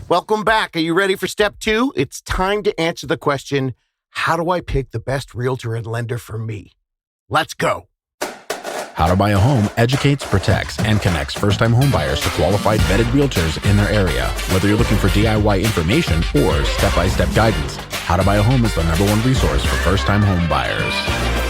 Welcome back. Are you ready for step 2? It's time to answer the question, how do I pick the best realtor and lender for me? Let's go. How to Buy a Home educates, protects, and connects first-time homebuyers to qualified vetted realtors in their area. Whether you're looking for DIY information or step-by-step guidance, How to Buy a Home is the #1 resource for first-time homebuyers.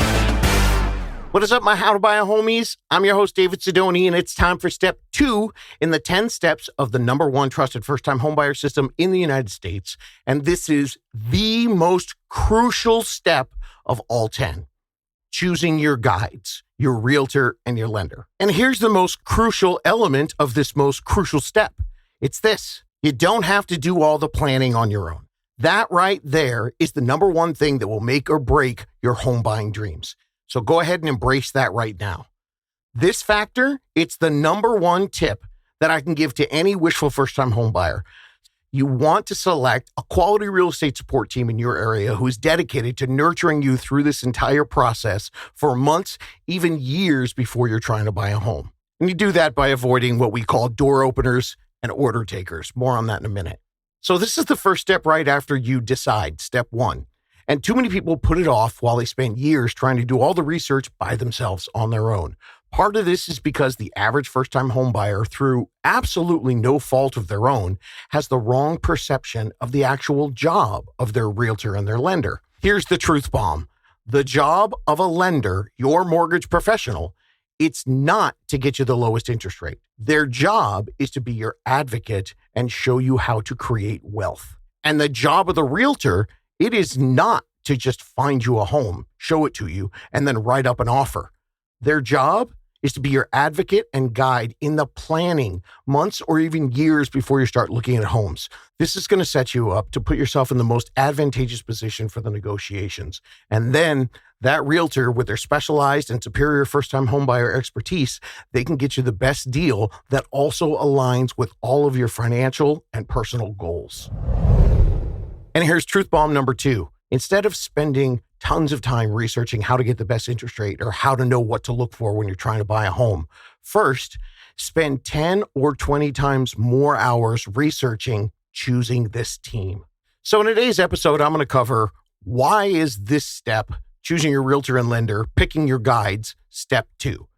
What is up, my How to Buy a Homies? I'm your host, David Sidoni, and it's time for step 2 in the 10 steps of the #1 trusted first-time homebuyer system in the United States. And this is the most crucial step of all 10. Choosing your guides, your realtor, and your lender. And here's the most crucial element of this most crucial step. It's this. You don't have to do all the planning on your own. That right there is the #1 thing that will make or break your home buying dreams. So go ahead and embrace that right now. This factor, it's the #1 tip that I can give to any wishful first-time home buyer. You want to select a quality real estate support team in your area who is dedicated to nurturing you through this entire process for months, even years before you're trying to buy a home. And you do that by avoiding what we call door openers and order takers. More on that in a minute. So this is the first step right after you decide, step 1. And too many people put it off while they spend years trying to do all the research by themselves on their own. Part of this is because the average first-time home buyer, through absolutely no fault of their own, has the wrong perception of the actual job of their realtor and their lender. Here's the truth bomb. The job of a lender, your mortgage professional, it's not to get you the lowest interest rate. Their job is to be your advocate and show you how to create wealth. And the job of the realtor, it is not to just find you a home, show it to you, and then write up an offer. Their job is to be your advocate and guide in the planning, months or even years before you start looking at homes. This is going to set you up to put yourself in the most advantageous position for the negotiations. And then that realtor, with their specialized and superior first-time homebuyer expertise, they can get you the best deal that also aligns with all of your financial and personal goals. And here's truth bomb #2. Instead of spending tons of time researching how to get the best interest rate or how to know what to look for when you're trying to buy a home, first, spend 10 or 20 times more hours researching choosing this team. So in today's episode, I'm going to cover why is this step, choosing your realtor and lender, picking your guides, step 2.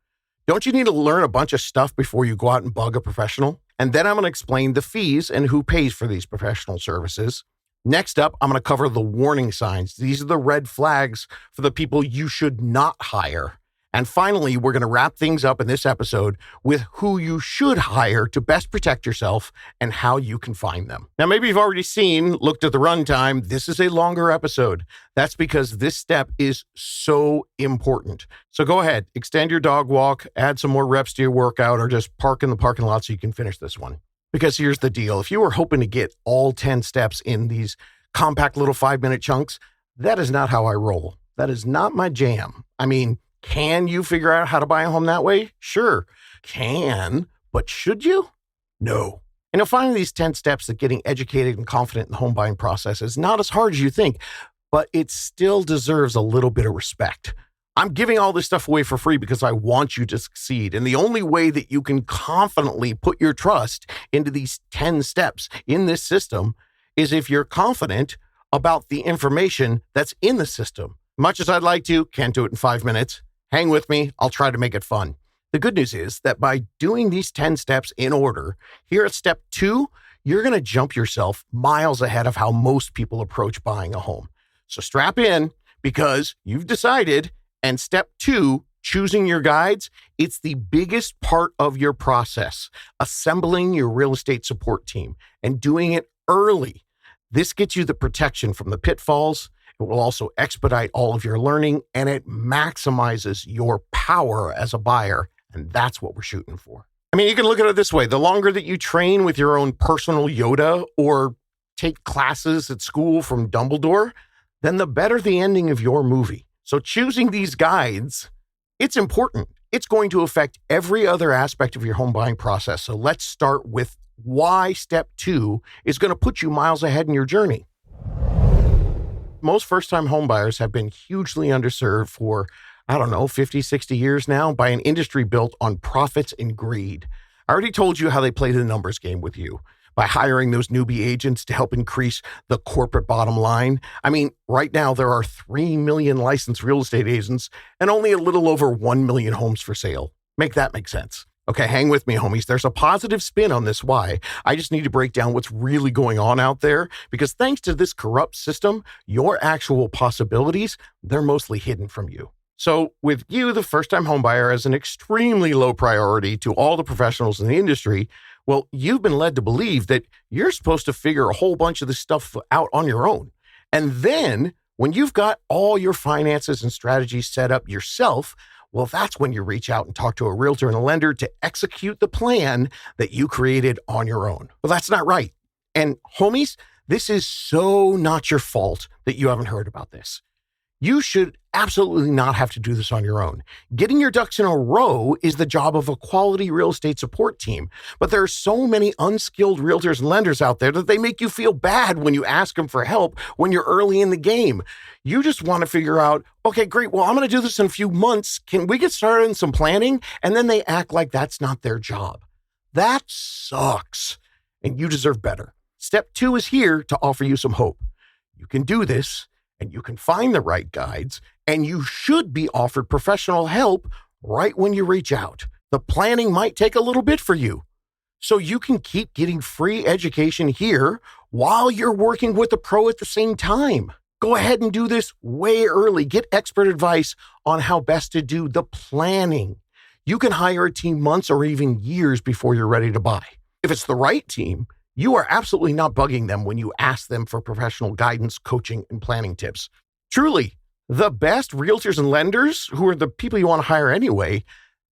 Don't you need to learn a bunch of stuff before you go out and bug a professional? And then I'm going to explain the fees and who pays for these professional services. Next up, I'm going to cover the warning signs. These are the red flags for the people you should not hire. And finally, we're going to wrap things up in this episode with who you should hire to best protect yourself and how you can find them. Now, maybe you've already looked at the runtime. This is a longer episode. That's because this step is so important. So go ahead, extend your dog walk, add some more reps to your workout, or just park in the parking lot so you can finish this one. Because here's the deal. If you were hoping to get all 10 steps in these compact little 5-minute chunks, that is not how I roll. That is not my jam. I mean, can you figure out how to buy a home that way? Sure, can, but should you? No. And you'll find these 10 steps that getting educated and confident in the home buying process is not as hard as you think, but it still deserves a little bit of respect. I'm giving all this stuff away for free because I want you to succeed. And the only way that you can confidently put your trust into these 10 steps in this system is if you're confident about the information that's in the system. Much as I'd like to, can't do it in 5 minutes. Hang with me. I'll try to make it fun. The good news is that by doing these 10 steps in order, here at step 2, you're going to jump yourself miles ahead of how most people approach buying a home. So strap in because you've decided. And step 2, choosing your guides, it's the biggest part of your process, assembling your real estate support team and doing it early. This gets you the protection from the pitfalls. It will also expedite all of your learning, and it maximizes your power as a buyer. And that's what we're shooting for. I mean, you can look at it this way. The longer that you train with your own personal Yoda or take classes at school from Dumbledore, then the better the ending of your movie. So choosing these guides, it's important. It's going to affect every other aspect of your home buying process. So let's start with why step 2 is going to put you miles ahead in your journey. Most first-time home buyers have been hugely underserved for, 50, 60 years now by an industry built on profits and greed. I already told you how they play the numbers game with you. by hiring those newbie agents to help increase the corporate bottom line. I mean, right now there are 3 million licensed real estate agents and only a little over 1 million homes for sale. Make that make sense. Okay, hang with me, homies. There's a positive spin on this why. I just need to break down what's really going on out there, because thanks to this corrupt system, your actual possibilities, they're mostly hidden from you. So with you, the first-time homebuyer, as an extremely low priority to all the professionals in the industry, well, you've been led to believe that you're supposed to figure a whole bunch of this stuff out on your own. And then when you've got all your finances and strategies set up yourself, well, that's when you reach out and talk to a realtor and a lender to execute the plan that you created on your own. Well, that's not right. And homies, this is so not your fault that you haven't heard about this. You should absolutely not have to do this on your own. Getting your ducks in a row is the job of a quality real estate support team. But there are so many unskilled realtors and lenders out there that they make you feel bad when you ask them for help when you're early in the game. You just want to figure out, okay, great, well, I'm going to do this in a few months. Can we get started in some planning? And then they act like that's not their job. That sucks. And you deserve better. Step 2 is here to offer you some hope. You can do this. And you can find the right guides, and you should be offered professional help right when you reach out. The planning might take a little bit for you, so you can keep getting free education here while you're working with a pro at the same time. Go ahead and do this way early. Get expert advice on how best to do the planning. You can hire a team months or even years before you're ready to buy. If it's the right team, you are absolutely not bugging them when you ask them for professional guidance, coaching, and planning tips. Truly, the best realtors and lenders, who are the people you want to hire anyway,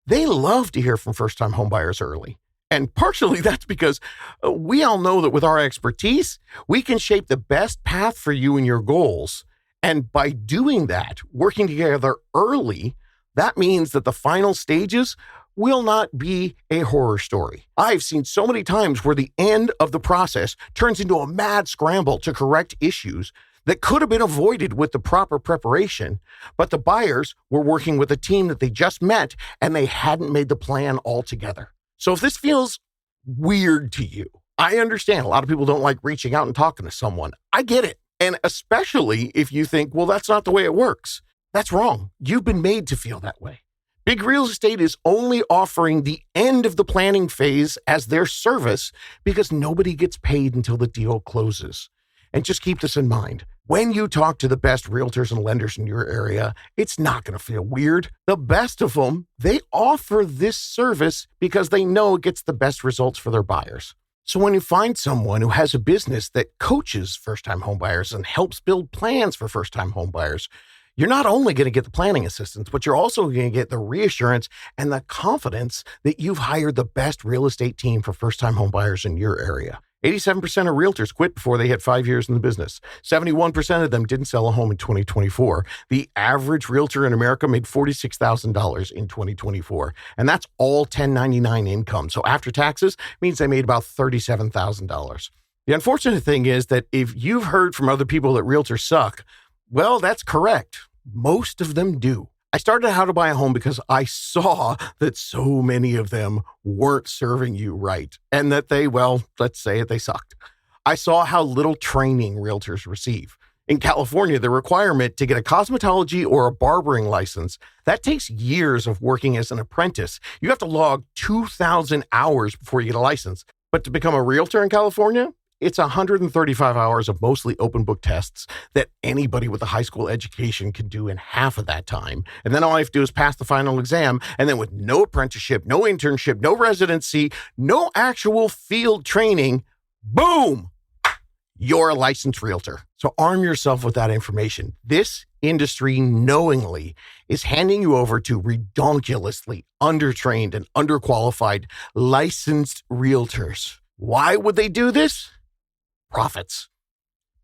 they love to hear from first-time homebuyers early. And partially that's because we all know that with our expertise, we can shape the best path for you and your goals. And by doing that, working together early, that means that the final stages will not be a horror story. I've seen so many times where the end of the process turns into a mad scramble to correct issues that could have been avoided with the proper preparation, but the buyers were working with a team that they just met and they hadn't made the plan altogether. So if this feels weird to you, I understand a lot of people don't like reaching out and talking to someone. I get it. And especially if you think, well, that's not the way it works. That's wrong. You've been made to feel that way. Big Real Estate is only offering the end of the planning phase as their service because nobody gets paid until the deal closes. And just keep this in mind. When you talk to the best realtors and lenders in your area, it's not going to feel weird. The best of them, they offer this service because they know it gets the best results for their buyers. So when you find someone who has a business that coaches first-time homebuyers and helps build plans for first-time homebuyers, you're not only going to get the planning assistance, but you're also going to get the reassurance and the confidence that you've hired the best real estate team for first-time homebuyers in your area. 87% of realtors quit before they hit 5 years in the business. 71% of them didn't sell a home in 2024. The average realtor in America made $46,000 in 2024, and that's all 1099 income. So after taxes, means they made about $37,000. The unfortunate thing is that if you've heard from other people that realtors suck, well, that's correct. Most of them do. I started How to Buy a Home because I saw that so many of them weren't serving you right and that they, well, let's say it, they sucked. I saw how little training realtors receive. In California, the requirement to get a cosmetology or a barbering license, that takes years of working as an apprentice. You have to log 2,000 hours before you get a license. But to become a realtor in California, it's 135 hours of mostly open book tests that anybody with a high school education can do in half of that time. And then all I have to do is pass the final exam. And then with no apprenticeship, no internship, no residency, no actual field training, boom, you're a licensed realtor. So arm yourself with that information. This industry knowingly is handing you over to redonkulously undertrained and underqualified licensed realtors. Why would they do this? Profits.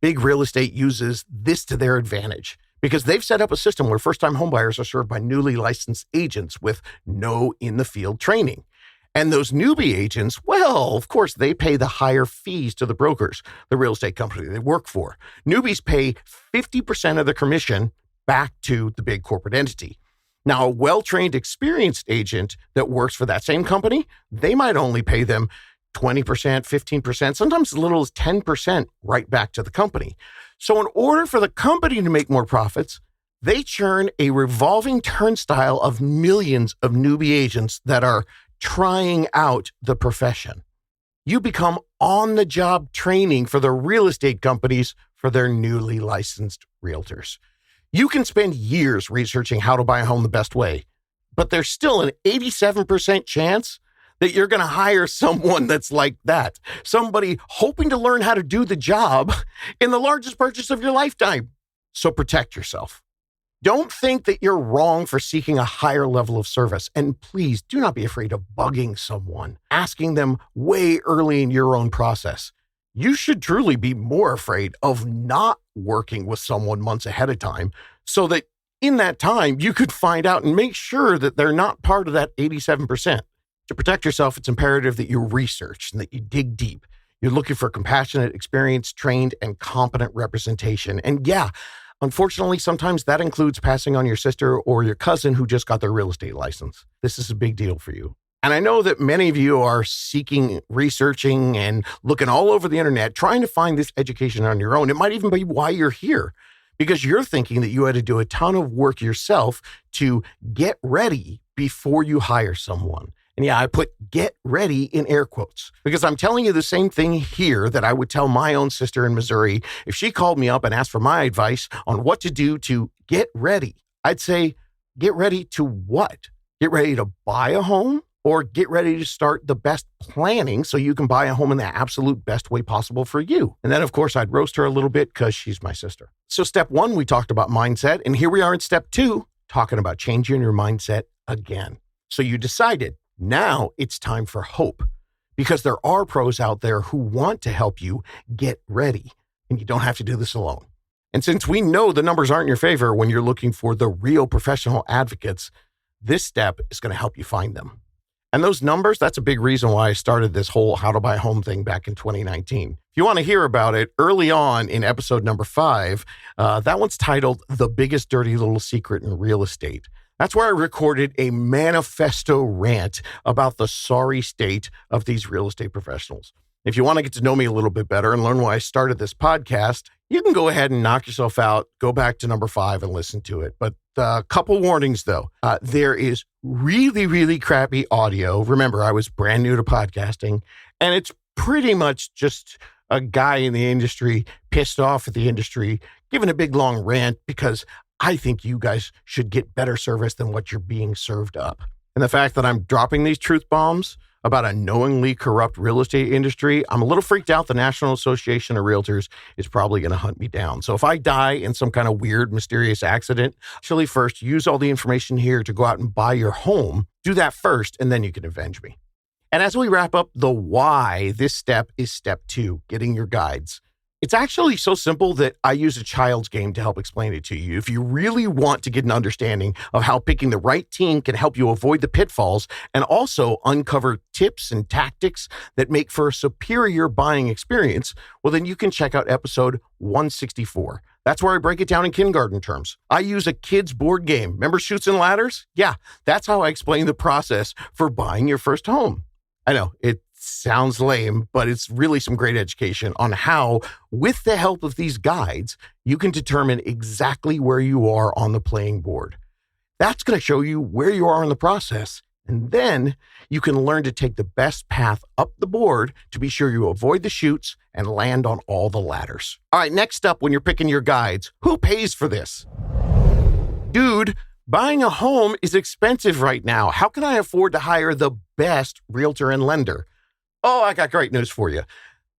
Big Real Estate uses this to their advantage because they've set up a system where first-time homebuyers are served by newly licensed agents with no in-the-field training. And those newbie agents, well, of course, they pay the higher fees to the brokers, the real estate company they work for. Newbies pay 50% of the commission back to the big corporate entity. Now, a well-trained, experienced agent that works for that same company, they might only pay them 20%, 15%, sometimes as little as 10% right back to the company. So in order for the company to make more profits, they churn a revolving turnstile of millions of newbie agents that are trying out the profession. You become on-the-job training for the real estate companies for their newly licensed realtors. You can spend years researching how to buy a home the best way, but there's still an 87% chance that you're going to hire someone that's like that, somebody hoping to learn how to do the job in the largest purchase of your lifetime. So protect yourself. Don't think that you're wrong for seeking a higher level of service. And please do not be afraid of bugging someone, asking them way early in your own process. You should truly be more afraid of not working with someone months ahead of time so that in that time you could find out and make sure that they're not part of that 87%. To protect yourself, it's imperative that you research and that you dig deep. You're looking for compassionate, experienced, trained, and competent representation. And yeah, unfortunately, sometimes that includes passing on your sister or your cousin who just got their real estate license. This is a big deal for you. And I know that many of you are seeking, researching, and looking all over the internet, trying to find this education on your own. It might even be why you're here, because you're thinking that you had to do a ton of work yourself to get ready before you hire someone. And yeah, I put get ready in air quotes because I'm telling you the same thing here that I would tell my own sister in Missouri if she called me up and asked for my advice on what to do to get ready. I'd say, get ready to what? Get ready to buy a home or get ready to start the best planning so you can buy a home in the absolute best way possible for you. And then, of course, I'd roast her a little bit because she's my sister. So step 1, we talked about mindset. And here we are in step 2, talking about changing your mindset again. So you decided, now it's time for hope, because there are pros out there who want to help you get ready, and you don't have to do this alone. And since we know the numbers aren't in your favor when you're looking for the real professional advocates, this step is going to help you find them. And those numbers, that's a big reason why I started this whole how to buy a home thing back in 2019. If you want to hear about it, early on in episode number 5, that one's titled The Biggest Dirty Little Secret in Real Estate. That's where I recorded a manifesto rant about the sorry state of these real estate professionals. If you want to get to know me a little bit better and learn why I started this podcast, you can go ahead and knock yourself out, go back to number 5 and listen to it. But a couple warnings, though. There is really, really crappy audio. Remember, I was brand new to podcasting, and it's pretty much just a guy in the industry pissed off at the industry, giving a big, long rant because I think you guys should get better service than what you're being served up. And the fact that I'm dropping these truth bombs about a knowingly corrupt real estate industry, I'm a little freaked out. The National Association of Realtors is probably going to hunt me down. So if I die in some kind of weird, mysterious accident, actually first use all the information here to go out and buy your home. Do that first, and then you can avenge me. And as we wrap up the why, this step is step 2, getting your guides. It's actually so simple that I use a child's game to help explain it to you. If you really want to get an understanding of how picking the right team can help you avoid the pitfalls and also uncover tips and tactics that make for a superior buying experience, well, then you can check out episode 164. That's where I break it down in kindergarten terms. I use a kid's board game. Remember Chutes and Ladders? Yeah, that's how I explain the process for buying your first home. I know, it sounds lame, but it's really some great education on how, with the help of these guides, you can determine exactly where you are on the playing board. That's going to show you where you are in the process. And then you can learn to take the best path up the board to be sure you avoid the chutes and land on all the ladders. All right, next up, when you're picking your guides, who pays for this? Dude, buying a home is expensive right now. How can I afford to hire the best realtor and lender? Oh, I got great news for you.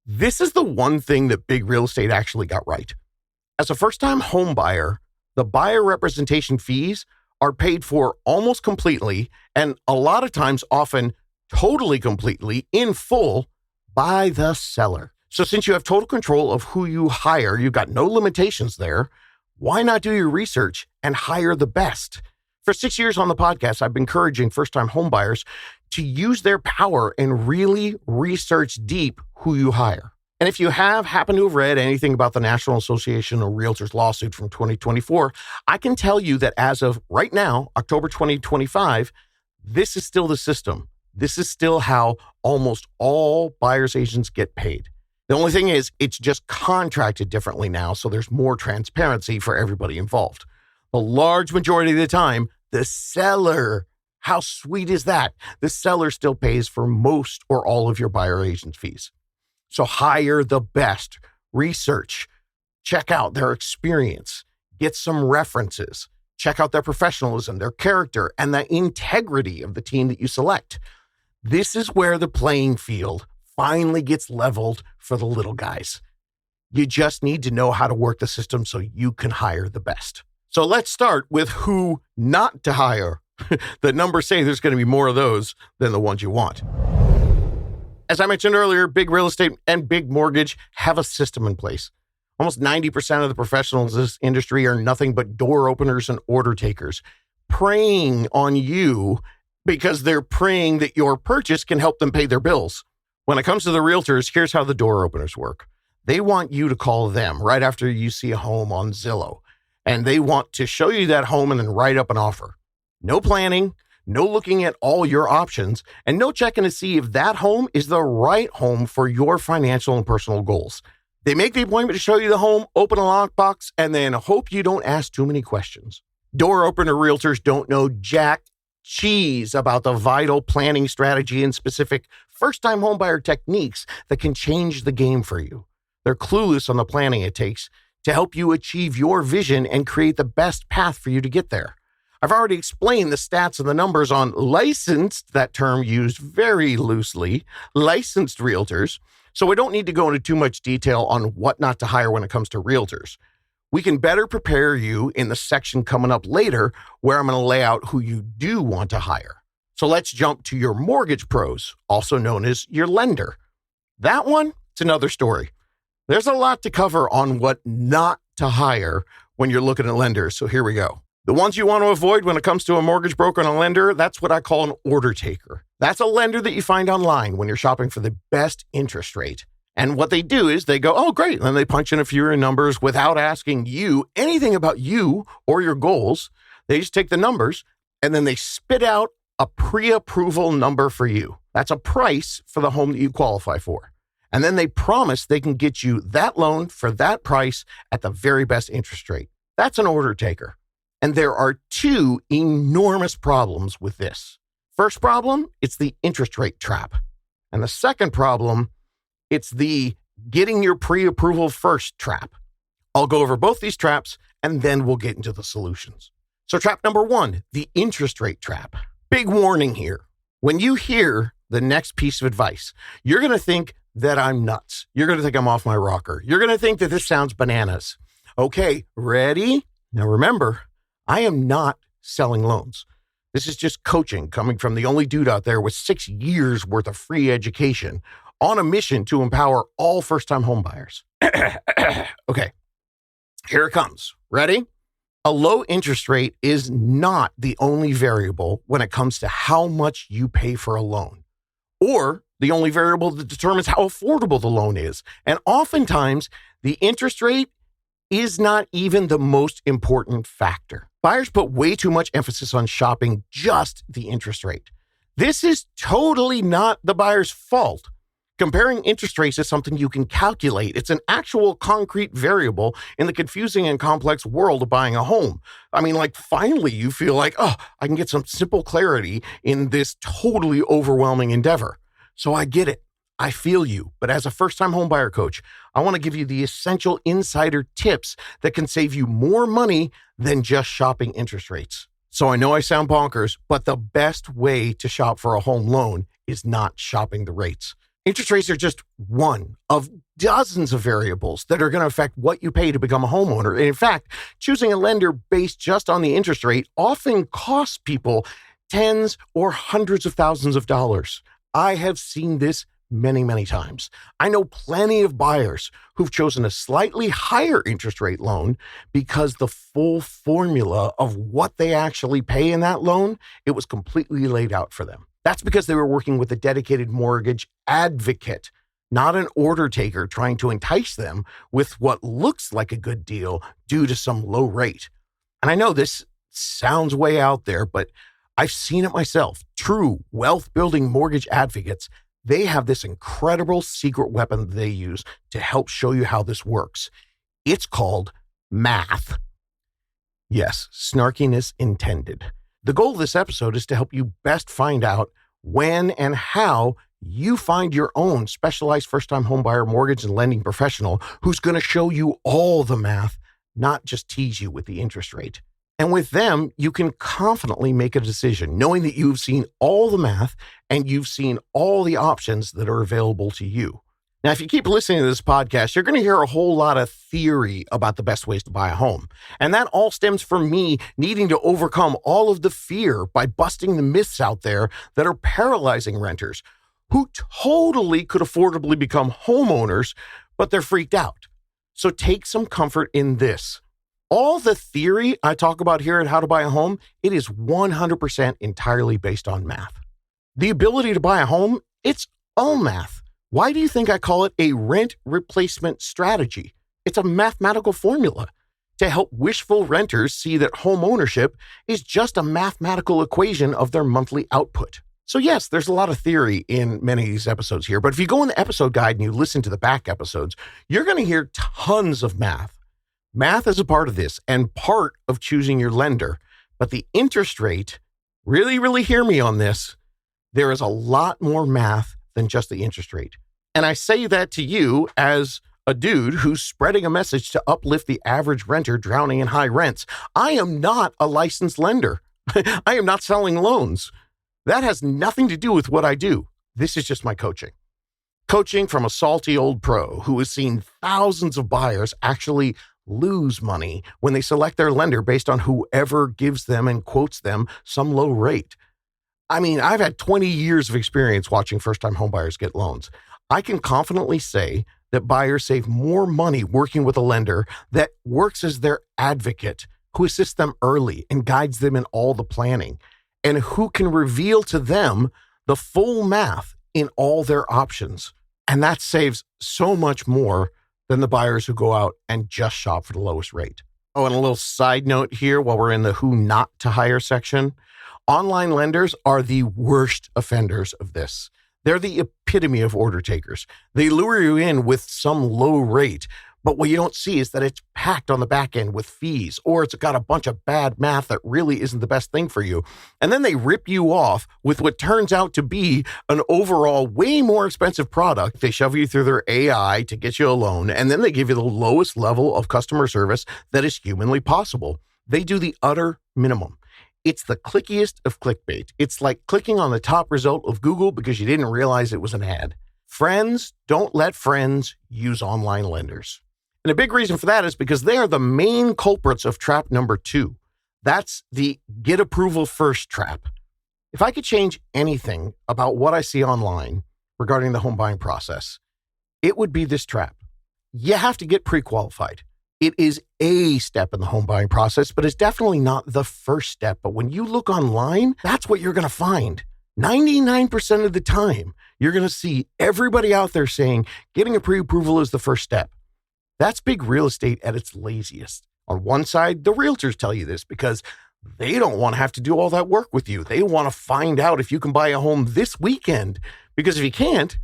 This is the one thing that big real estate actually got right. As a first-time home buyer, the buyer representation fees are paid for almost completely, and a lot of times, often totally completely, in full, by the seller. So since you have total control of who you hire, you've got no limitations there, why not do your research and hire the best? For 6 years on the podcast, I've been encouraging first-time home buyers to use their power and really research deep who you hire. And if you happen to have read anything about the National Association of Realtors lawsuit from 2024, I can tell you that as of right now, October 2025, this is still the system. This is still how almost all buyer's agents get paid. The only thing is, it's just contracted differently now, so there's more transparency for everybody involved. The large majority of the time, the seller, how sweet is that? The seller still pays for most or all of your buyer agent fees. So hire the best, research, check out their experience, get some references, check out their professionalism, their character, and the integrity of the team that you select. This is where the playing field finally gets leveled for the little guys. You just need to know how to work the system so you can hire the best. So let's start with who not to hire. The numbers say there's going to be more of those than the ones you want. As I mentioned earlier, big real estate and big mortgage have a system in place. Almost 90% of the professionals in this industry are nothing but door openers and order takers, preying on you because they're praying that your purchase can help them pay their bills. When it comes to the realtors, here's how the door openers work. They want you to call them right after you see a home on Zillow, and they want to show you that home and then write up an offer. No planning, no looking at all your options, and no checking to see if that home is the right home for your financial and personal goals. They make the appointment to show you the home, open a lockbox, and then hope you don't ask too many questions. Door opener realtors don't know jack cheese about the vital planning strategy and specific first-time homebuyer techniques that can change the game for you. They're clueless on the planning it takes to help you achieve your vision and create the best path for you to get there. I've already explained the stats and the numbers on licensed, that term used very loosely, licensed realtors, so we don't need to go into too much detail on what not to hire when it comes to realtors. We can better prepare you in the section coming up later where I'm going to lay out who you do want to hire. So let's jump to your mortgage pros, also known as your lender. That one, it's another story. There's a lot to cover on what not to hire when you're looking at lenders, so here we go. The ones you want to avoid when it comes to a mortgage broker and a lender, that's what I call an order taker. That's a lender that you find online when you're shopping for the best interest rate. And what they do is they go, oh, great. And then they punch in a few numbers without asking you anything about you or your goals. They just take the numbers and then they spit out a pre-approval number for you. That's a price for the home that you qualify for. And then they promise they can get you that loan for that price at the very best interest rate. That's an order taker. And there are two enormous problems with this. First problem, it's the interest rate trap. And the second problem, it's the getting your pre-approval first trap. I'll go over both these traps and then we'll get into the solutions. So trap number one, the interest rate trap. Big warning here. When you hear the next piece of advice, you're going to think that I'm nuts. You're going to think I'm off my rocker. You're going to think that this sounds bananas. Okay, ready? Now remember, I am not selling loans. This is just coaching coming from the only dude out there with 6 years worth of free education on a mission to empower all first-time homebuyers. Okay, here it comes. Ready? A low interest rate is not the only variable when it comes to how much you pay for a loan, or the only variable that determines how affordable the loan is. And oftentimes, the interest rate is not even the most important factor. Buyers put way too much emphasis on shopping just the interest rate. This is totally not the buyer's fault. Comparing interest rates is something you can calculate. It's an actual concrete variable in the confusing and complex world of buying a home. I mean, like, finally you feel like, oh, I can get some simple clarity in this totally overwhelming endeavor. So I get it. I feel you. But as a first-time homebuyer coach, I want to give you the essential insider tips that can save you more money than just shopping interest rates. So I know I sound bonkers, but the best way to shop for a home loan is not shopping the rates. Interest rates are just one of dozens of variables that are going to affect what you pay to become a homeowner. And in fact, choosing a lender based just on the interest rate often costs people tens or hundreds of thousands of dollars. I have seen this many, many times. I know plenty of buyers who've chosen a slightly higher interest rate loan because the full formula of what they actually pay in that loan, it was completely laid out for them. That's because they were working with a dedicated mortgage advocate, not an order taker trying to entice them with what looks like a good deal due to some low rate. And I know this sounds way out there, but I've seen it myself. True wealth building mortgage advocates, they have this incredible secret weapon they use to help show you how this works. It's called math. Yes, snarkiness intended. The goal of this episode is to help you best find out when and how you find your own specialized first-time homebuyer mortgage and lending professional who's going to show you all the math, not just tease you with the interest rate. And with them, you can confidently make a decision, knowing that you've seen all the math and you've seen all the options that are available to you. Now, if you keep listening to this podcast, you're going to hear a whole lot of theory about the best ways to buy a home. And that all stems from me needing to overcome all of the fear by busting the myths out there that are paralyzing renters who totally could affordably become homeowners, but they're freaked out. So take some comfort in this. All the theory I talk about here at How to Buy a Home, it is 100% entirely based on math. The ability to buy a home, it's all math. Why do you think I call it a rent replacement strategy? It's a mathematical formula to help wishful renters see that home ownership is just a mathematical equation of their monthly output. So yes, there's a lot of theory in many of these episodes here, but if you go in the episode guide and you listen to the back episodes, you're going to hear tons of math. Math is a part of this and part of choosing your lender, but the interest rate, really hear me on this, there is a lot more math than just the interest rate. And I say that to you as a dude who's spreading a message to uplift the average renter drowning in high rents. I am not a licensed lender. I am not selling loans. That has nothing to do with what I do. This is just my coaching. Coaching from a salty old pro who has seen thousands of buyers actually lose money when they select their lender based on whoever gives them and quotes them some low rate. I mean, I've had 20 years of experience watching first-time homebuyers get loans. I can confidently say that buyers save more money working with a lender that works as their advocate, who assists them early and guides them in all the planning, and who can reveal to them the full math in all their options. And that saves so much more than the buyers who go out and just shop for the lowest rate. Oh, and a little side note here while we're in the who not to hire section. Online lenders are the worst offenders of this. They're the epitome of order takers. They lure you in with some low rate, but what you don't see is that it's packed on the back end with fees, or it's got a bunch of bad math that really isn't the best thing for you. And then they rip you off with what turns out to be an overall way more expensive product. They shove you through their AI to get you a loan, and then they give you the lowest level of customer service that is humanly possible. They do the utter minimum. It's the clickiest of clickbait. It's like clicking on the top result of Google because you didn't realize it was an ad. Friends don't let friends use online lenders. And a big reason for that is because they are the main culprits of trap number 2. That's the get approval first trap. If I could change anything about what I see online regarding the home buying process, it would be this trap. You have to get pre-qualified. It is a step in the home buying process, but it's definitely not the first step. But when you look online, that's what you're going to find. 99% of the time, you're going to see everybody out there saying getting a pre-approval is the first step. That's big real estate at its laziest. On one side, the realtors tell you this because they don't want to have to do all that work with you. They want to find out if you can buy a home this weekend, because if you can't,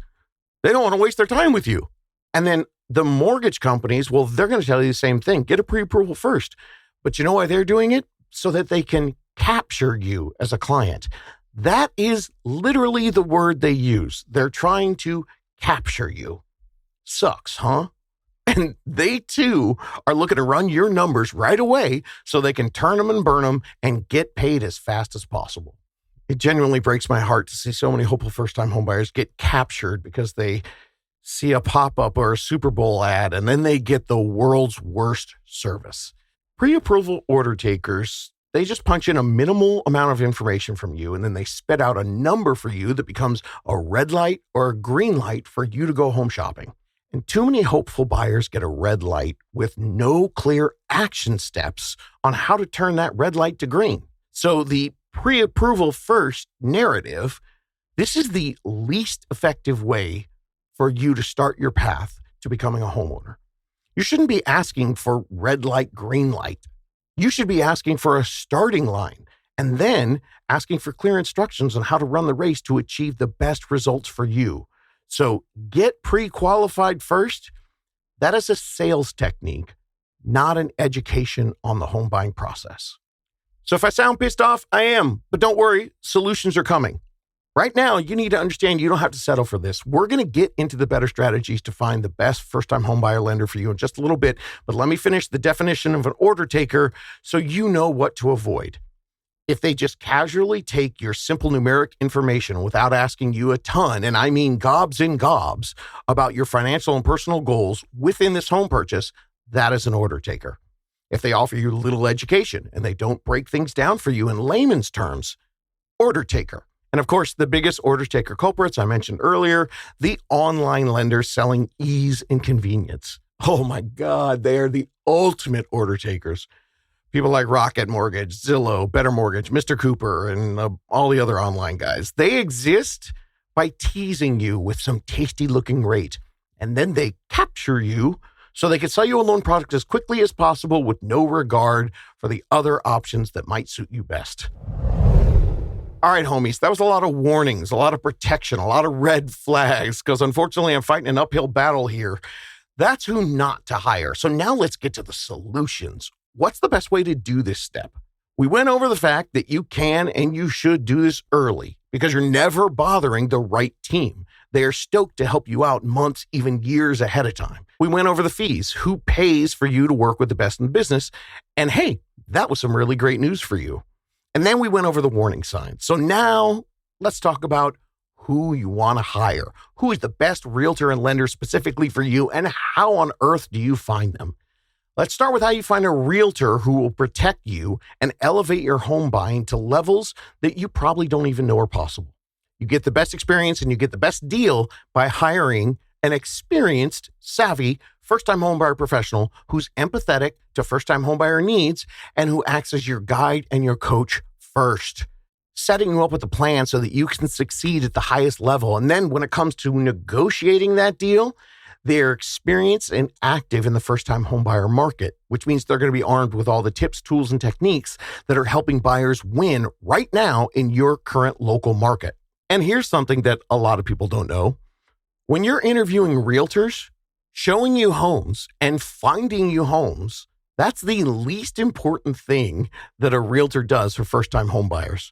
they don't want to waste their time with you. And then the mortgage companies, well, they're going to tell you the same thing. Get a pre-approval first. But you know why they're doing it? So that they can capture you as a client. That is literally the word they use. They're trying to capture you. Sucks, huh? And they too are looking to run your numbers right away so they can turn them and burn them and get paid as fast as possible. It genuinely breaks my heart to see so many hopeful first-time homebuyers get captured because they see a pop-up or a Super Bowl ad, and then they get the world's worst service. Pre-approval order takers, they just punch in a minimal amount of information from you, and then they spit out a number for you that becomes a red light or a green light for you to go home shopping. And too many hopeful buyers get a red light with no clear action steps on how to turn that red light to green. So the pre-approval first narrative, this is the least effective way for you to start your path to becoming a homeowner. You shouldn't be asking for red light, green light. You should be asking for a starting line and then asking for clear instructions on how to run the race to achieve the best results for you. So get pre-qualified first. That is a sales technique, not an education on the home buying process. So if I sound pissed off, I am, but don't worry, solutions are coming. Right now, you need to understand you don't have to settle for this. We're going to get into the better strategies to find the best first-time homebuyer lender for you in just a little bit, but let me finish the definition of an order taker so you know what to avoid. If they just casually take your simple numeric information without asking you a ton, and I mean gobs and gobs, about your financial and personal goals within this home purchase, that is an order taker. If they offer you little education and they don't break things down for you in layman's terms, order taker. And of course, the biggest order taker culprits I mentioned earlier, the online lenders selling ease and convenience. Oh my God, they are the ultimate order takers. People like Rocket Mortgage, Zillow, Better Mortgage, Mr. Cooper, and all the other online guys. They exist by teasing you with some tasty looking rate, and then they capture you so they can sell you a loan product as quickly as possible with no regard for the other options that might suit you best. All right, homies, that was a lot of warnings, a lot of protection, a lot of red flags, because unfortunately I'm fighting an uphill battle here. That's who not to hire. So now let's get to the solutions. What's the best way to do this step? We went over the fact that you can and you should do this early because you're never bothering the right team. They are stoked to help you out months, even years ahead of time. We went over the fees, who pays for you to work with the best in the business. And hey, that was some really great news for you. And then we went over the warning signs. So now let's talk about who you want to hire. Who is the best realtor and lender specifically for you, and how on earth do you find them? Let's start with how you find a realtor who will protect you and elevate your home buying to levels that you probably don't even know are possible. You get the best experience and you get the best deal by hiring an experienced, savvy, first-time homebuyer professional who's empathetic to first-time homebuyer needs and who acts as your guide and your coach first, setting you up with a plan so that you can succeed at the highest level. And then when it comes to negotiating that deal, they're experienced and active in the first-time homebuyer market, which means they're going to be armed with all the tips, tools, and techniques that are helping buyers win right now in your current local market. And here's something that a lot of people don't know. When you're interviewing realtors, showing you homes and finding you homes, that's the least important thing that a realtor does for first-time homebuyers.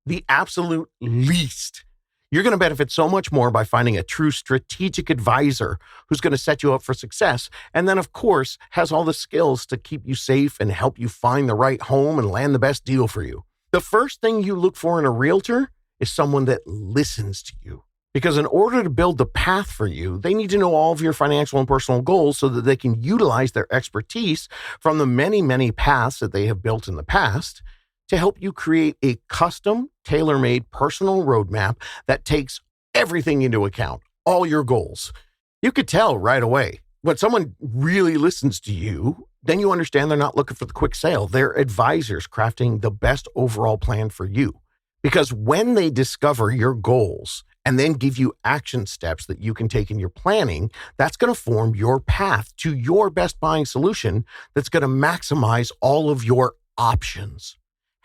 The absolute least. You're going to benefit so much more by finding a true strategic advisor who's going to set you up for success. And then, of course, has all the skills to keep you safe and help you find the right home and land the best deal for you. The first thing you look for in a realtor is someone that listens to you. Because in order to build the path for you, they need to know all of your financial and personal goals so that they can utilize their expertise from the many, many paths that they have built in the past to help you create a custom, tailor-made personal roadmap that takes everything into account, all your goals. You could tell right away. When someone really listens to you, then you understand they're not looking for the quick sale. They're advisors crafting the best overall plan for you. Because when they discover your goals and then give you action steps that you can take in your planning, that's going to form your path to your best buying solution that's going to maximize all of your options.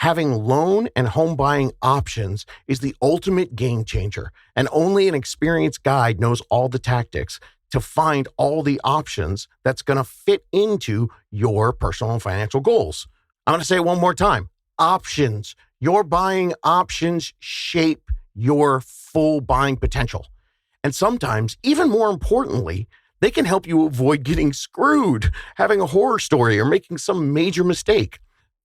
Having loan and home buying options is the ultimate game changer, and only an experienced guide knows all the tactics to find all the options that's going to fit into your personal and financial goals. I'm going to say it one more time. Options. Your buying options shape your full buying potential. And sometimes, even more importantly, they can help you avoid getting screwed, having a horror story, or making some major mistake.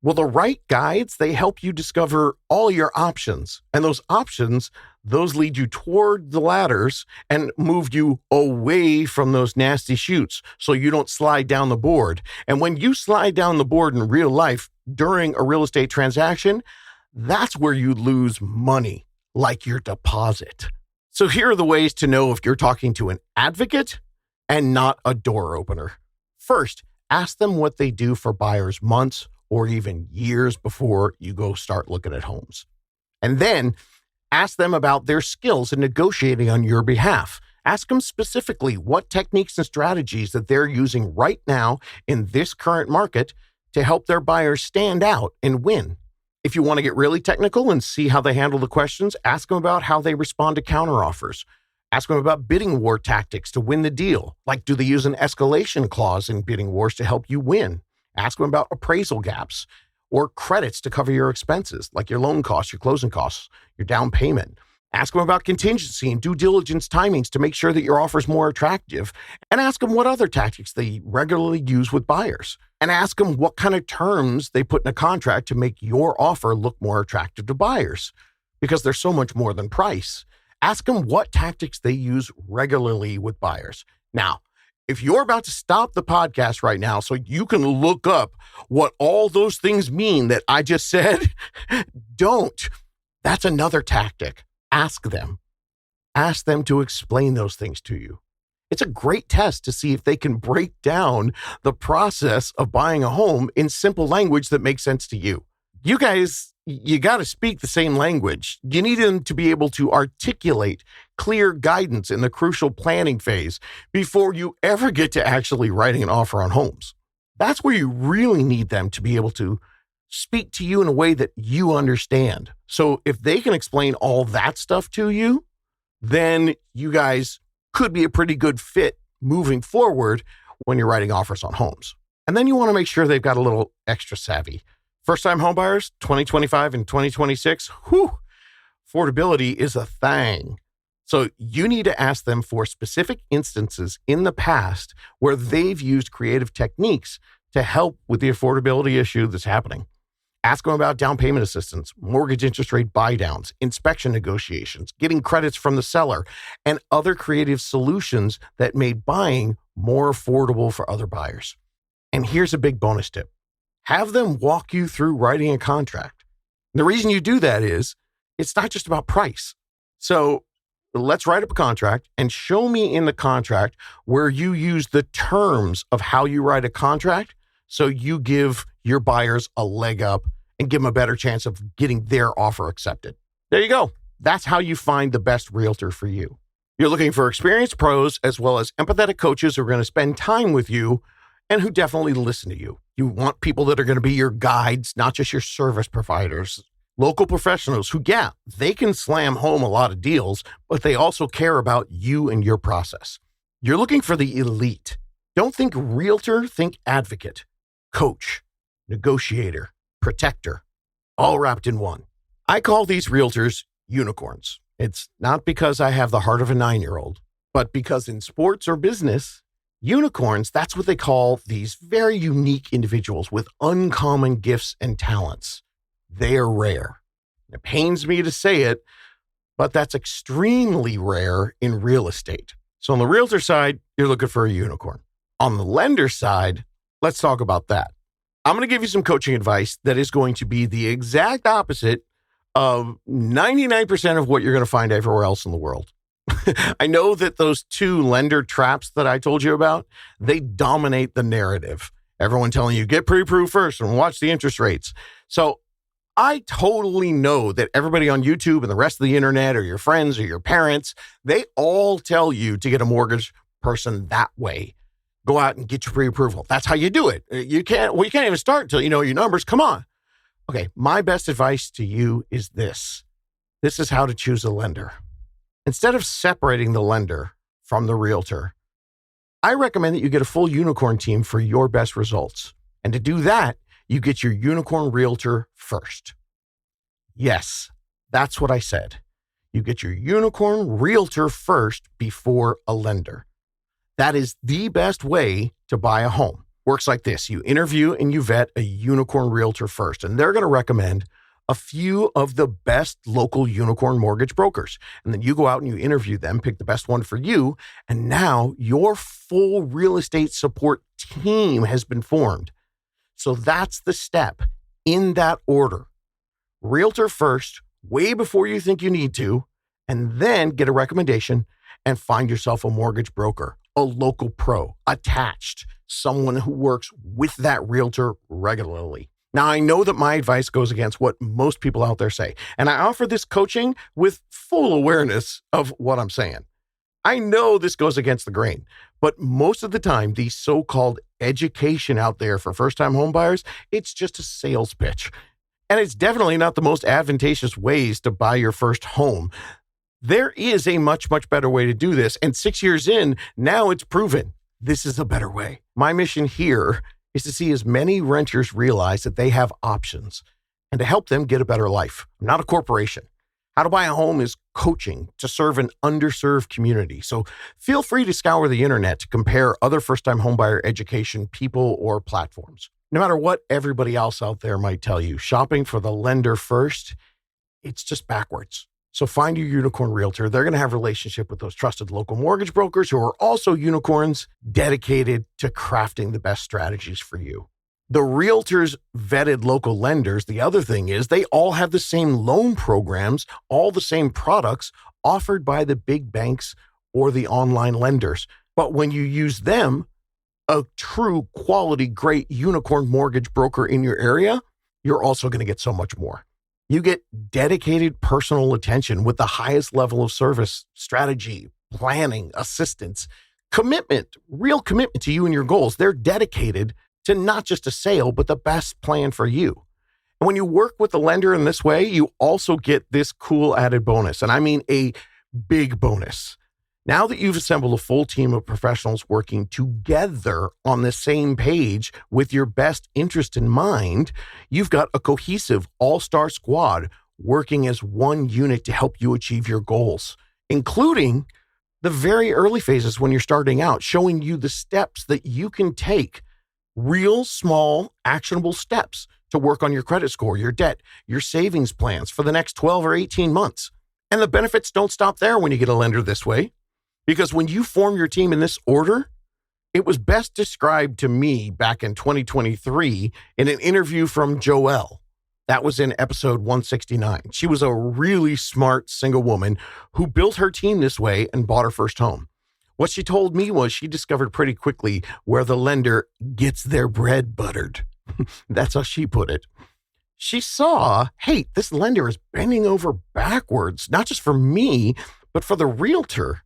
Well, the right guides, they help you discover all your options. And those options, those lead you toward the ladders and move you away from those nasty chutes so you don't slide down the board. And when you slide down the board in real life during a real estate transaction, that's where you lose money, like your deposit. So here are the ways to know if you're talking to an advocate and not a door opener. First, ask them what they do for buyers months or even years before you go start looking at homes. And then ask them about their skills in negotiating on your behalf. Ask them specifically what techniques and strategies that they're using right now in this current market to help their buyers stand out and win. If you want to get really technical and see how they handle the questions, ask them about how they respond to counteroffers. Ask them about bidding war tactics to win the deal. Like, do they use an escalation clause in bidding wars to help you win? Ask them about appraisal gaps or credits to cover your expenses, like your loan costs, your closing costs, your down payment. Ask them about contingency and due diligence timings to make sure that your offer is more attractive. And ask them what other tactics they regularly use with buyers. And ask them what kind of terms they put in a contract to make your offer look more attractive to buyers, because there's so much more than price. Ask them what tactics they use regularly with buyers. Now, if you're about to stop the podcast right now so you can look up what all those things mean that I just said, don't. That's another tactic. Ask them. Ask them to explain those things to you. It's a great test to see if they can break down the process of buying a home in simple language that makes sense to you. You guys, you got to speak the same language. You need them to be able to articulate clear guidance in the crucial planning phase before you ever get to actually writing an offer on homes. That's where you really need them to be able to speak to you in a way that you understand. So if they can explain all that stuff to you, then you guys could be a pretty good fit moving forward when you're writing offers on homes. And then you want to make sure they've got a little extra savvy. First-time homebuyers, 2025 and 2026, affordability is a thing. So you need to ask them for specific instances in the past where they've used creative techniques to help with the affordability issue that's happening. Ask them about down payment assistance, mortgage interest rate buy-downs, inspection negotiations, getting credits from the seller, and other creative solutions that made buying more affordable for other buyers. And here's a big bonus tip. Have them walk you through writing a contract. The reason you do that is it's not just about price. So let's write up a contract and show me in the contract where you use the terms of how you write a contract so you give your buyers a leg up and give them a better chance of getting their offer accepted. There you go. That's how you find the best realtor for you. You're looking for experienced pros as well as empathetic coaches who are going to spend time with you and who definitely listen to you. You want people that are going to be your guides, not just your service providers. Local professionals who, they can slam home a lot of deals, but they also care about you and your process. You're looking for the elite. Don't think realtor, think advocate, coach, negotiator, protector, all wrapped in one. I call these realtors unicorns. It's not because I have the heart of a 9-year-old, but because in sports or business, unicorns, that's what they call these very unique individuals with uncommon gifts and talents. They are rare. It pains me to say it, but that's extremely rare in real estate. So on the realtor side, you're looking for a unicorn. On the lender side, let's talk about that. I'm going to give you some coaching advice that is going to be the exact opposite of 99% of what you're going to find everywhere else in the world. I know that those 2 lender traps that I told you about, they dominate the narrative. Everyone telling you, get pre-approved first and watch the interest rates. So I totally know that everybody on YouTube and the rest of the internet or your friends or your parents, they all tell you to get a mortgage person that way. Go out and get your pre-approval. That's how you do it. You can't even start until you know your numbers. Come on. Okay, my best advice to you is this. This is how to choose a lender. Instead of separating the lender from the realtor, I recommend that you get a full unicorn team for your best results. And to do that, you get your unicorn realtor first. Yes, that's what I said. You get your unicorn realtor first before a lender. That is the best way to buy a home. Works like this. You interview and you vet a unicorn realtor first, and they're going to recommend a few of the best local unicorn mortgage brokers. And then you go out and you interview them, pick the best one for you. And now your full real estate support team has been formed. So that's the step in that order. Realtor first, way before you think you need to, and then get a recommendation and find yourself a mortgage broker, a local pro, attached, someone who works with that realtor regularly. Now, I know that my advice goes against what most people out there say, and I offer this coaching with full awareness of what I'm saying. I know this goes against the grain, but most of the time, the so-called education out there for first-time home buyers, it's just a sales pitch. And it's definitely not the most advantageous ways to buy your first home. There is a much, much better way to do this. And 6 years in, now it's proven this is a better way. My mission here is to see as many renters realize that they have options and to help them get a better life. I'm not a corporation. How to Buy a Home is coaching to serve an underserved community. So feel free to scour the internet to compare other first-time homebuyer education people or platforms. No matter what everybody else out there might tell you, shopping for the lender first, it's just backwards. So find your unicorn realtor. They're going to have a relationship with those trusted local mortgage brokers who are also unicorns dedicated to crafting the best strategies for you. The realtors vetted local lenders. The other thing is they all have the same loan programs, all the same products offered by the big banks or the online lenders. But when you use them, a true quality, great unicorn mortgage broker in your area, you're also going to get so much more. You get dedicated personal attention with the highest level of service, strategy, planning, assistance, commitment, real commitment to you and your goals. They're dedicated to not just a sale, but the best plan for you. And when you work with the lender in this way, you also get this cool added bonus. And I mean a big bonus. Now that you've assembled a full team of professionals working together on the same page with your best interest in mind, you've got a cohesive all-star squad working as one unit to help you achieve your goals, including the very early phases when you're starting out, showing you the steps that you can take, real small, actionable steps to work on your credit score, your debt, your savings plans for the next 12 or 18 months. And the benefits don't stop there when you get a lender this way. Because when you form your team in this order, it was best described to me back in 2023 in an interview from Joelle. That was in episode 169. She was a really smart single woman who built her team this way and bought her first home. What she told me was she discovered pretty quickly where the lender gets their bread buttered. That's how she put it. She saw, hey, this lender is bending over backwards, not just for me, but for the realtor.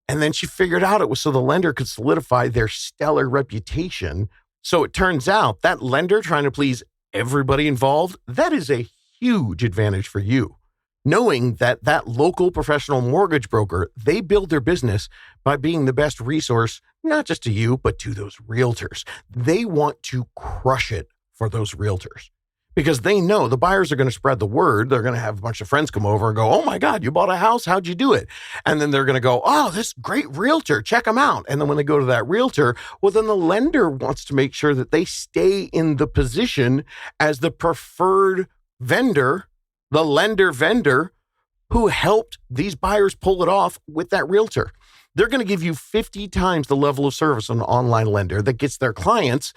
And then she figured out it was so the lender could solidify their stellar reputation. So it turns out that lender trying to please everybody involved, that is a huge advantage for you. Knowing that that local professional mortgage broker, they build their business by being the best resource, not just to you, but to those realtors. They want to crush it for those realtors. Because they know the buyers are going to spread the word. They're going to have a bunch of friends come over and go, oh my God, you bought a house? How'd you do it? And then they're going to go, oh, this great realtor, check them out. And then when they go to that realtor, well, then the lender wants to make sure that they stay in the position as the preferred vendor, the lender vendor who helped these buyers pull it off with that realtor. They're going to give you 50 times the level of service an online lender that gets their clients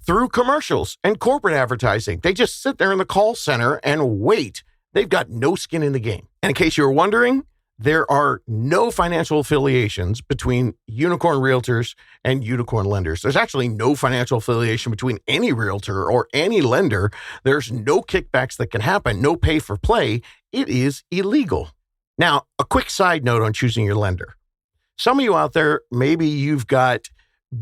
through commercials and corporate advertising. They just sit there in the call center and wait. They've got no skin in the game. And in case you were wondering, there are no financial affiliations between unicorn realtors and unicorn lenders. There's actually no financial affiliation between any realtor or any lender. There's no kickbacks that can happen, no pay for play. It is illegal. Now, a quick side note on choosing your lender. Some of you out there, maybe you've got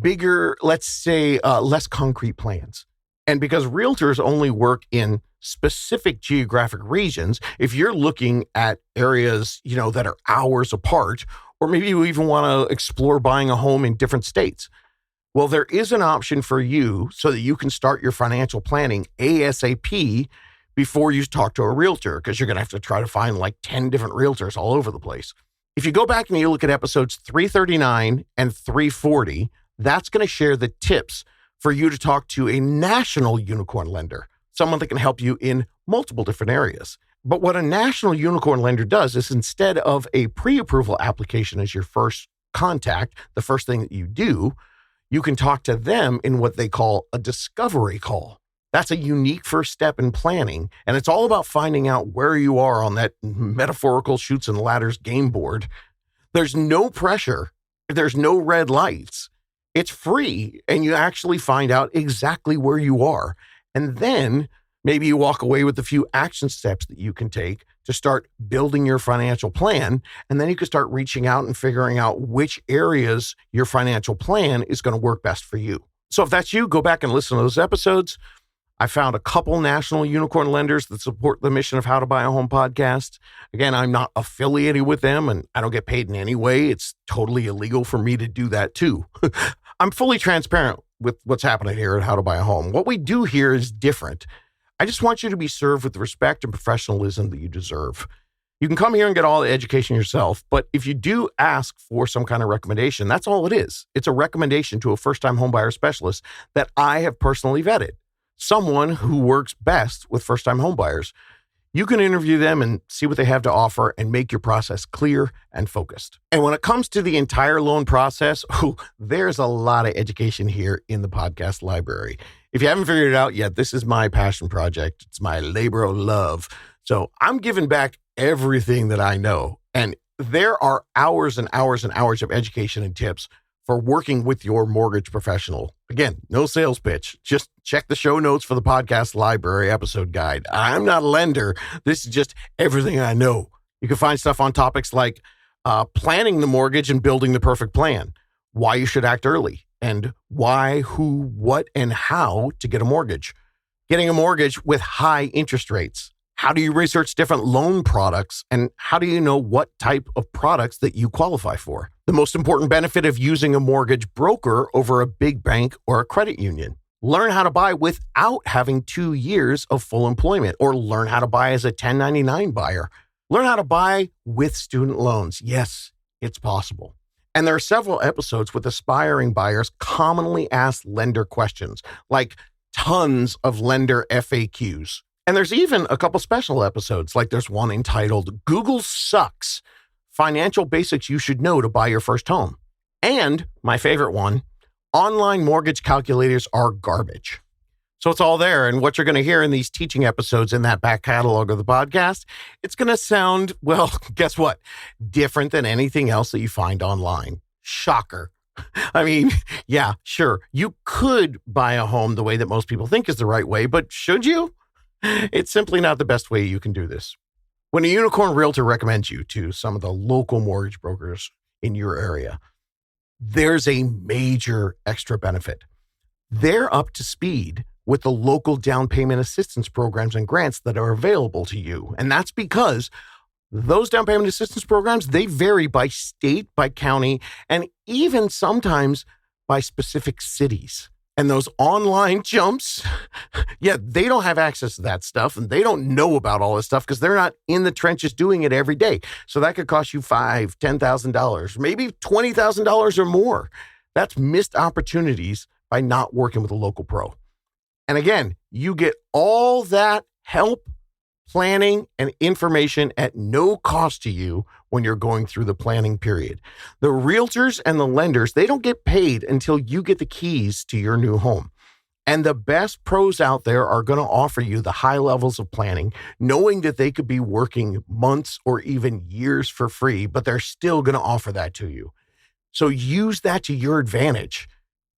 bigger, let's say, less concrete plans. And because realtors only work in specific geographic regions, if you're looking at areas, that are hours apart, or maybe you even want to explore buying a home in different states, well, there is an option for you so that you can start your financial planning ASAP before you talk to a realtor, because you're going to have to try to find like 10 different realtors all over the place. If you go back and you look at episodes 339 and 340, that's going to share the tips for you to talk to a national unicorn lender, someone that can help you in multiple different areas. But what a national unicorn lender does is instead of a pre-approval application as your first contact, the first thing that you do, you can talk to them in what they call a discovery call. That's a unique first step in planning, and it's all about finding out where you are on that metaphorical chutes and ladders game board. There's no pressure. There's no red lights. It's free, and you actually find out exactly where you are. And then maybe you walk away with a few action steps that you can take to start building your financial plan. And then you can start reaching out and figuring out which areas your financial plan is going to work best for you. So if that's you, go back and listen to those episodes. I found a couple national unicorn lenders that support the mission of How to Buy a Home podcast. Again, I'm not affiliated with them and I don't get paid in any way. It's totally illegal for me to do that too. I'm fully transparent with what's happening here at How to Buy a Home. What we do here is different. I just want you to be served with the respect and professionalism that you deserve. You can come here and get all the education yourself, but if you do ask for some kind of recommendation, that's all it is. It's a recommendation to a first-time homebuyer specialist that I have personally vetted. Someone who works best with first-time homebuyers. You can interview them and see what they have to offer and make your process clear and focused. And when it comes to the entire loan process, there's a lot of education here in the podcast library. If you haven't figured it out yet, this is my passion project. It's my labor of love. So I'm giving back everything that I know. And there are hours and hours and hours of education and tips for working with your mortgage professional. Again, no sales pitch. Just check the show notes for the podcast library episode guide. I'm not a lender. This is just everything I know. You can find stuff on topics like planning the mortgage and building the perfect plan, why you should act early, and why, who, what, and how to get a mortgage. Getting a mortgage with high interest rates. How do you research different loan products? And how do you know what type of products that you qualify for? The most important benefit of using a mortgage broker over a big bank or a credit union. Learn how to buy without having 2 years of full employment, or learn how to buy as a 1099 buyer. Learn how to buy with student loans. Yes, it's possible. And there are several episodes with aspiring buyers commonly asked lender questions, like tons of lender FAQs. And there's even a couple special episodes, like there's one entitled Google Sucks, Financial Basics You Should Know to Buy Your First Home. And my favorite one, Online Mortgage Calculators Are Garbage. So it's all there. And what you're going to hear in these teaching episodes in that back catalog of the podcast, it's going to sound, well, guess what? Different than anything else that you find online. Shocker. I mean, yeah, sure. You could buy a home the way that most people think is the right way, but should you? It's simply not the best way you can do this. When a unicorn realtor recommends you to some of the local mortgage brokers in your area, there's a major extra benefit. They're up to speed with the local down payment assistance programs and grants that are available to you. And that's because those down payment assistance programs, they vary by state, by county, and even sometimes by specific cities. And those online jumps, yeah, they don't have access to that stuff and they don't know about all this stuff because they're not in the trenches doing it every day. So that could cost you $5,000, $10,000, maybe $20,000 or more. That's missed opportunities by not working with a local pro. And again, you get all that help, planning, and information at no cost to you when you're going through the planning period. The realtors and the lenders, they don't get paid until you get the keys to your new home. And the best pros out there are going to offer you the high levels of planning, knowing that they could be working months or even years for free, but they're still going to offer that to you. So use that to your advantage.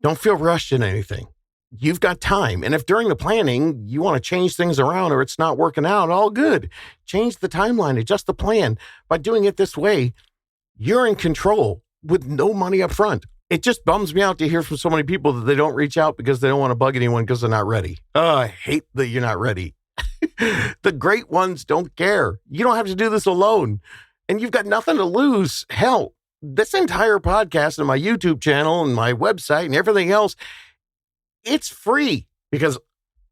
Don't feel rushed in anything. You've got time. And if during the planning, you want to change things around or it's not working out, all good. Change the timeline, adjust the plan. By doing it this way, you're in control with no money up front. It just bums me out to hear from so many people that they don't reach out because they don't want to bug anyone because they're not ready. Oh, I hate that you're not ready. The great ones don't care. You don't have to do this alone. And you've got nothing to lose. Hell, this entire podcast and my YouTube channel and my website and everything else, it's free because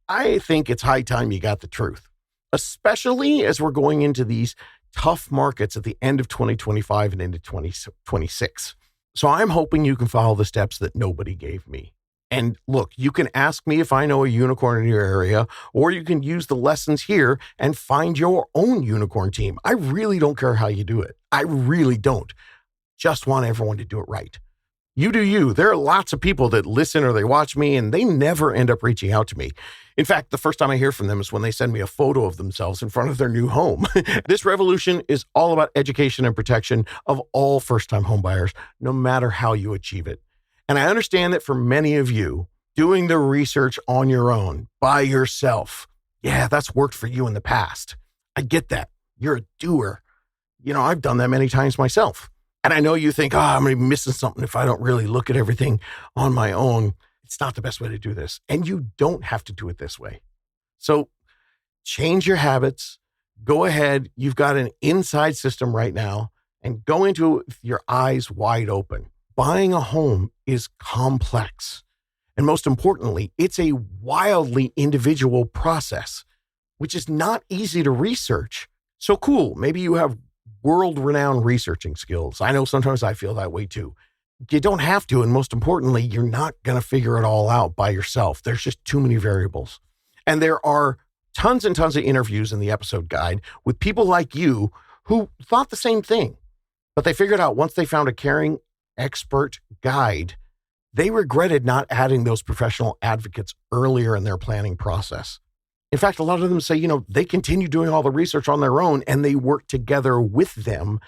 I think it's high time you got the truth, especially as we're going into these tough markets at the end of 2025 and into 2026. So I'm hoping you can follow the steps that nobody gave me. And look, you can ask me if I know a unicorn in your area, or you can use the lessons here and find your own unicorn team. I really don't care how you do it. I really don't. Just want everyone to do it right. You do you. There are lots of people that listen or they watch me and they never end up reaching out to me. In fact, the first time I hear from them is when they send me a photo of themselves in front of their new home. This revolution is all about education and protection of all first-time homebuyers, no matter how you achieve it. And I understand that for many of you, doing the research on your own, by yourself, yeah, that's worked for you in the past. I get that. You're a doer. You know, I've done that many times myself. And I know you think, I'm going to be missing something if I don't really look at everything on my own. It's not the best way to do this. And you don't have to do it this way. So change your habits. Go ahead. You've got an inside system right now and go into it with your eyes wide open. Buying a home is complex. And most importantly, it's a wildly individual process, which is not easy to research. So cool. Maybe you have world-renowned researching skills. I know sometimes I feel that way too. You don't have to. And most importantly, you're not going to figure it all out by yourself. There's just too many variables. And there are tons and tons of interviews in the episode guide with people like you who thought the same thing, but they figured out once they found a caring expert guide, they regretted not adding those professional advocates earlier in their planning process. In fact, a lot of them say, they continue doing all the research on their own and they work together with them.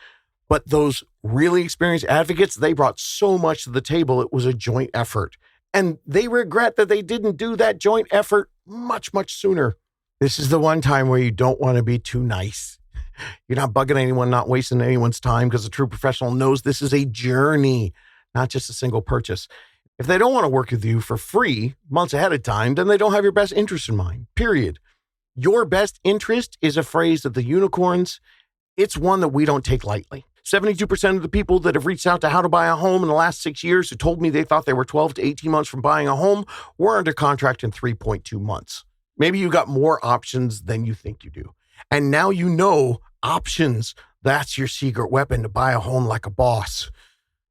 But those really experienced advocates, they brought so much to the table. It was a joint effort. And they regret that they didn't do that joint effort much, much sooner. This is the one time where you don't want to be too nice. You're not bugging anyone, not wasting anyone's time, because a true professional knows this is a journey, not just a single purchase. If they don't want to work with you for free months ahead of time, then they don't have your best interest in mind, period. Your best interest is a phrase of the unicorns. It's one that we don't take lightly. 72% of the people that have reached out to How to Buy a Home in the last 6 years who told me they thought they were 12 to 18 months from buying a home were under contract in 3.2 months. Maybe you got more options than you think you do. And now you know options. That's your secret weapon to buy a home like a boss.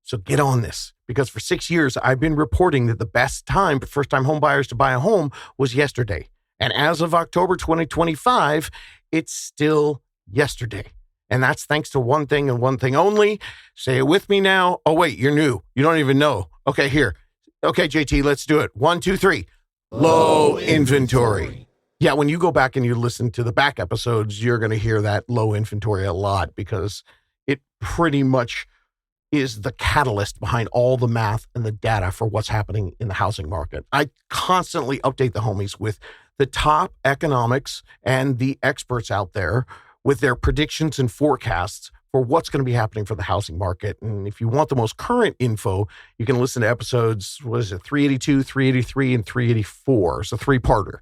So get on this, because for 6 years, I've been reporting that the best time for first-time home buyers to buy a home was yesterday. And as of October 2025, it's still yesterday. And that's thanks to one thing and one thing only. Say it with me now. Oh, wait, you're new. You don't even know. Okay, here. Okay, JT, let's do it. 1, 2, 3. Low inventory. Yeah, when you go back and you listen to the back episodes, you're going to hear that low inventory a lot, because it pretty much is the catalyst behind all the math and the data for what's happening in the housing market. I constantly update the homies with the top economics and the experts out there with their predictions and forecasts for what's going to be happening for the housing market. And if you want the most current info, you can listen to episodes, 382, 383, and 384. It's a three-parter.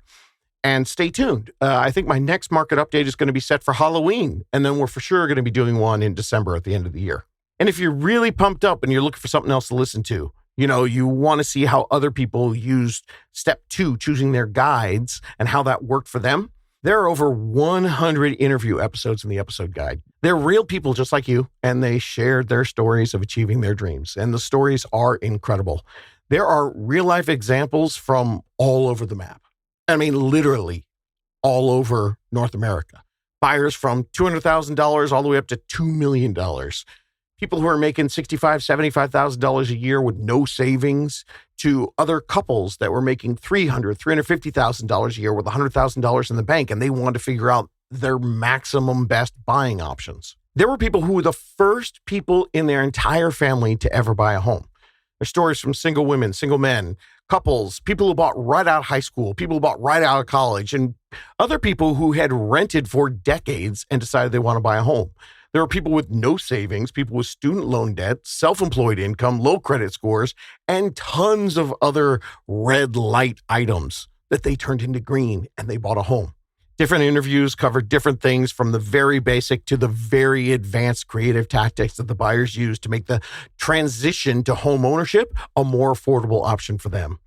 And stay tuned. I think my next market update is going to be set for Halloween. And then we're for sure going to be doing one in December at the end of the year. And if you're really pumped up and you're looking for something else to listen to, you want to see how other people used step 2, choosing their guides, and how that worked for them, there are over 100 interview episodes in the episode guide. They're real people just like you, and they shared their stories of achieving their dreams. And the stories are incredible. There are real life examples from all over the map. I mean, literally all over North America. Buyers from $200,000 all the way up to $2 million. People who are making $65,000, $75,000 a year with no savings, to other couples that were making $300,000, $350,000 a year with $100,000 in the bank, and they wanted to figure out their maximum best buying options. There were people who were the first people in their entire family to ever buy a home. There's stories from single women, single men, couples, people who bought right out of high school, people who bought right out of college, and other people who had rented for decades and decided they want to buy a home. There are people with no savings, people with student loan debt, self-employed income, low credit scores, and tons of other red light items that they turned into green and they bought a home. Different interviews cover different things, from the very basic to the very advanced creative tactics that the buyers use to make the transition to home ownership a more affordable option for them.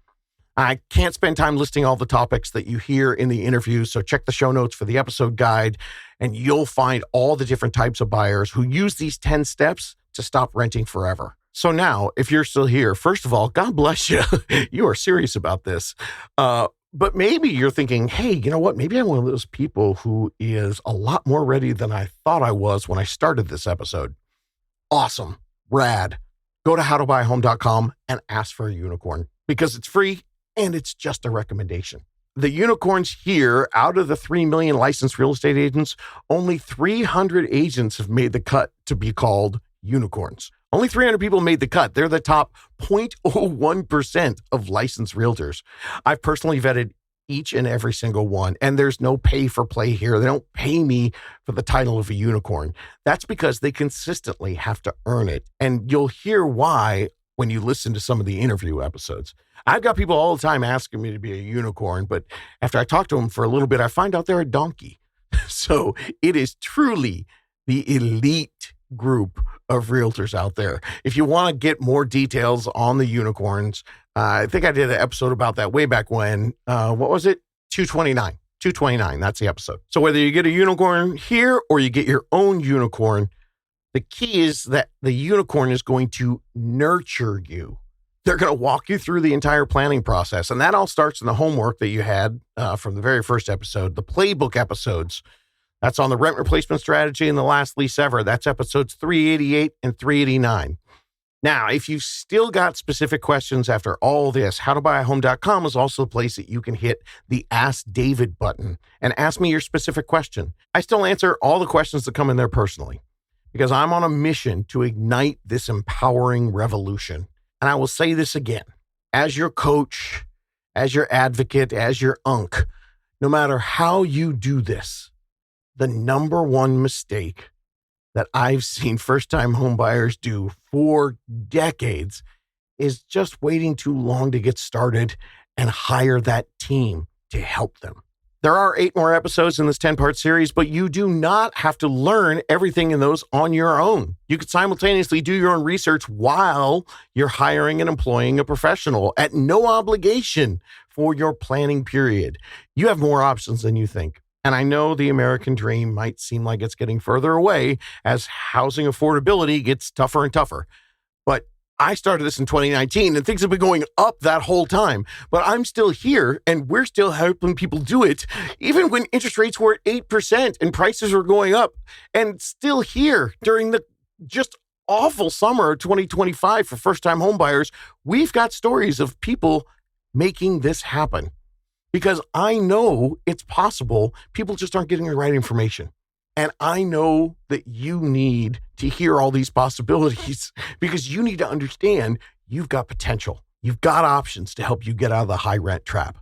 I can't spend time listing all the topics that you hear in the interviews, so check the show notes for the episode guide, and you'll find all the different types of buyers who use these 10 steps to stop renting forever. So now, if you're still here, first of all, God bless you. You are serious about this. But maybe you're thinking, hey, you know what? Maybe I'm one of those people who is a lot more ready than I thought I was when I started this episode. Awesome. Rad. Go to howtobuyahome.com and ask for a unicorn, because it's free and it's just a recommendation. The unicorns here, out of the 3 million licensed real estate agents, only 300 agents have made the cut to be called unicorns. Only 300 people made the cut. They're the top 0.01% of licensed realtors. I've personally vetted each and every single one, and there's no pay for play here. They don't pay me for the title of a unicorn. That's because they consistently have to earn it. And you'll hear why when you listen to some of the interview episodes. I've got people all the time asking me to be a unicorn, but after I talk to them for a little bit, I find out they're a donkey. So it is truly the elite group of realtors out there. If you want to get more details on the unicorns, I think I did an episode about that way back when. What was it? 229. 229. That's the episode. So whether you get a unicorn here or you get your own unicorn, the key is that the unicorn is going to nurture you. They're going to walk you through the entire planning process. And that all starts in the homework that you had from the very first episode, the playbook episodes. That's on the rent replacement strategy and the last lease ever. That's episodes 388 and 389. Now, if you've still got specific questions after all this, howtobuyahome.com is also the place that you can hit the Ask David button and ask me your specific question. I still answer all the questions that come in there personally because I'm on a mission to ignite this empowering revolution. And I will say this again, as your coach, as your advocate, as your unk, no matter how you do this, the number one mistake that I've seen first-time home buyers do for decades is just waiting too long to get started and hire that team to help them. There are 8 more episodes in this 10-part series, but you do not have to learn everything in those on your own. You could simultaneously do your own research while you're hiring and employing a professional at no obligation for your planning period. You have more options than you think. And I know the American dream might seem like it's getting further away as housing affordability gets tougher and tougher. But I started this in 2019 and things have been going up that whole time. But I'm still here and we're still helping people do it, even when interest rates were at 8% and prices were going up, and still here during the just awful summer of 2025 for first-time home buyers. We've got stories of people making this happen. Because I know it's possible. People just aren't getting the right information. And I know that you need to hear all these possibilities because you need to understand you've got potential. You've got options to help you get out of the high rent trap.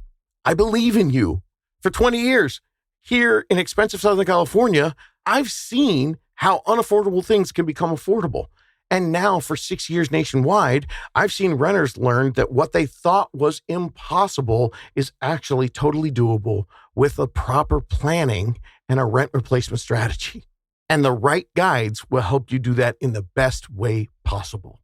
I believe in you. For 20 years here in expensive Southern California, I've seen how unaffordable things can become affordable. And now for 6 years nationwide, I've seen renters learn that what they thought was impossible is actually totally doable with the proper planning and a rent replacement strategy. And the right guides will help you do that in the best way possible.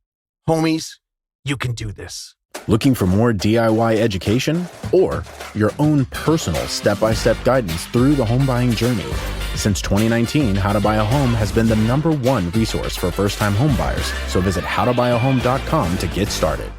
Homies, you can do this. Looking for more DIY education or your own personal step-by-step guidance through the home buying journey? Since 2019, How to Buy a Home has been the #1 resource for first-time home buyers. So visit howtobuyahome.com to get started.